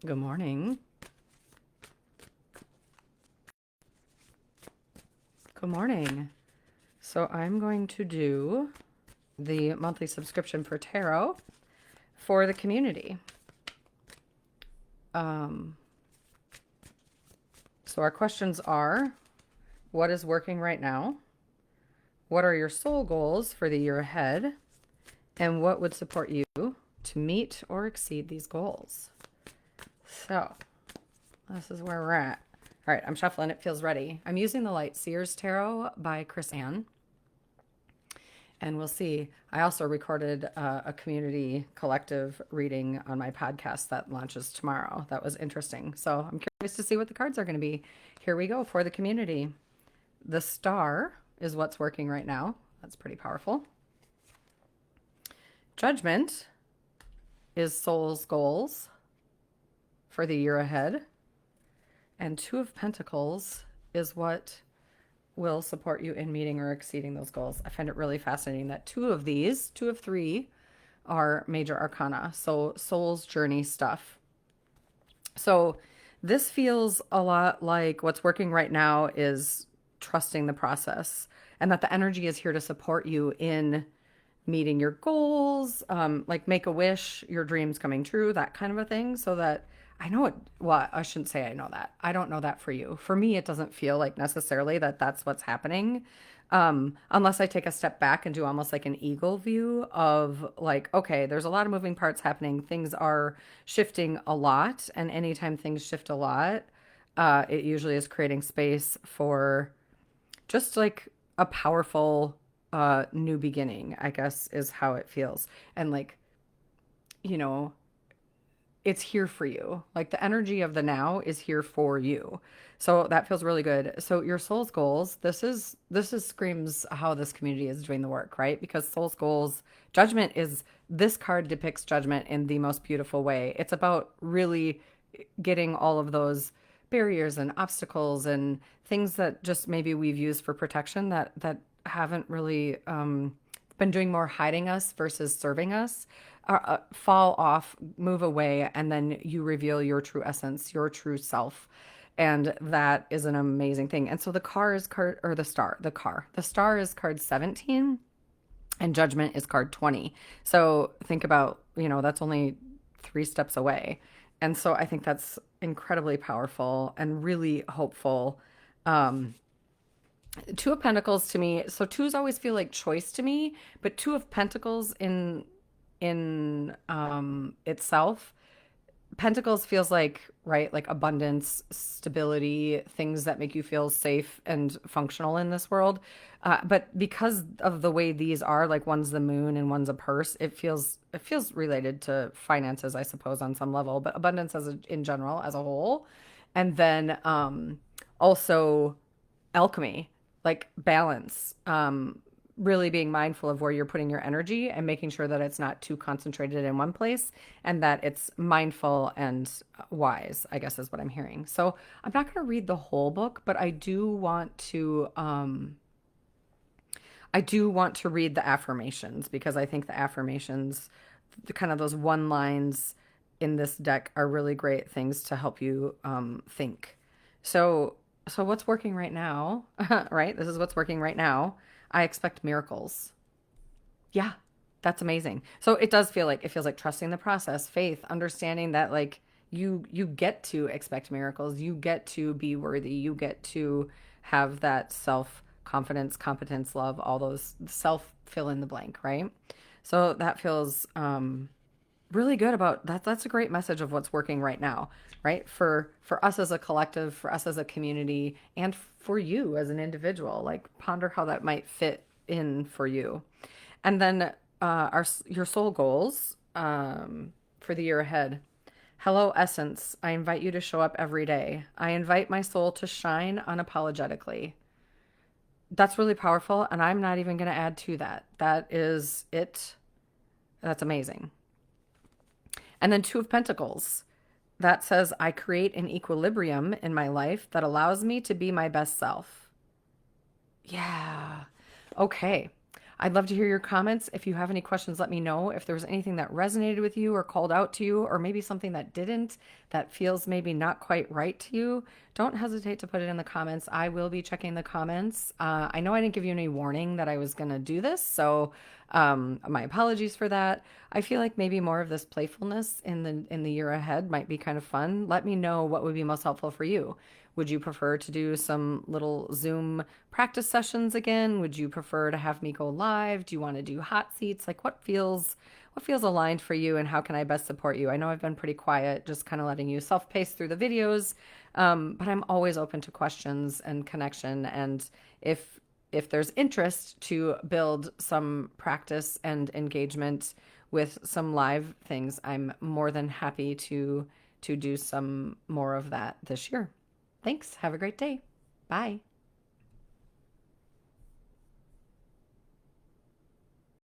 Good morning. Good morning. So I'm going to do the monthly subscription for tarot for the community. Um, so our questions are, what is working right now? What are your soul goals for the year ahead? And what would support you to meet or exceed these goals? So this is where we're at. All right, I'm shuffling. It feels ready. I'm using the Light Seers Tarot by Chris Ann. And we'll see. I also recorded a community collective reading on my podcast that launches tomorrow. That was interesting. So I'm curious to see what the cards are going to be. Here we go for the community. The star is what's working right now. That's pretty powerful. Judgment is soul's goals for the year ahead. And Two of Pentacles is what will support you in meeting or exceeding those goals. I find it really fascinating that two of three, are major arcana. So soul's journey stuff. So this feels a lot like what's working right now is trusting the process and that the energy is here to support you in meeting your goals, like make a wish, your dreams coming true, that kind of a thing. So that I know it, well, I shouldn't say I know that. I don't know that for you. For me, it doesn't feel like necessarily that that's what's happening. Unless I take a step back and do almost like an eagle view of like, okay, there's a lot of moving parts happening. Things are shifting a lot. And anytime things shift a lot, it usually is creating space for just like a powerful new beginning, I guess is how it feels. And like, you know, it's here for you. Like the energy of the now is here for you. So that feels really good. So your soul's goals, this is screams how this community is doing the work, right? Because soul's goals, judgment is this card depicts judgment in the most beautiful way. It's about really getting all of those barriers and obstacles and things that just maybe we've used for protection that haven't really been doing more hiding us versus serving us, fall off, move away, and then you reveal your true essence, your true self. And that is an amazing thing. And so the car is card, or the star is card 17 and judgment is card 20. So think about, that's only three steps away. And so I think that's incredibly powerful and really hopeful. Um, Two of Pentacles to me, so twos always feel like choice to me, but Two of Pentacles in itself, Pentacles feels like, right, like abundance, stability, things that make you feel safe and functional in this world. But because of the way these are, like one's the moon and one's a purse, it feels related to finances, I suppose, on some level, but abundance in general as a whole. And then also alchemy, like balance, really being mindful of where you're putting your energy and making sure that it's not too concentrated in one place and that it's mindful and wise, I guess is what I'm hearing. So I'm not going to read the whole book, but I do want to read the affirmations because I think the affirmations, the kind of those one lines in this deck are really great things to help you think. So, so what's working right now, right? This is what's working right now. I expect miracles. Yeah, that's amazing. So it feels like trusting the process, faith, understanding that like you get to expect miracles, you get to be worthy, you get to have that self confidence, competence, love, all those self fill in the blank, right? So that feels really good about that. That's a great message of what's working right now, right? For us as a collective, for us as a community, and for you as an individual. Like ponder how that might fit in for you. And then your soul goals for the year ahead. Hello, Essence. I invite you to show up every day. I invite my soul to shine unapologetically. That's really powerful, and I'm not even going to add to that. That is it. That's amazing. And then Two of Pentacles. That says, I create an equilibrium in my life that allows me to be my best self. Yeah. Okay. I'd love to hear your comments. If you have any questions, let me know. If there was anything that resonated with you or called out to you, or maybe something that didn't, that feels maybe not quite right to you, don't hesitate to put it in the comments. I will be checking the comments. I know I didn't give you any warning that I was going to do this, so my apologies for that. I feel like maybe more of this playfulness in the year ahead might be kind of fun. Let me know what would be most helpful for you. Would you prefer to do some little Zoom practice sessions again? Would you prefer to have me go live? Do you want to do hot seats? Like what feels aligned for you and how can I best support you? I know I've been pretty quiet, just kind of letting you self-pace through the videos, but I'm always open to questions and connection. And if there's interest to build some practice and engagement with some live things, I'm more than happy to do some more of that this year. Thanks. Have a great day. Bye.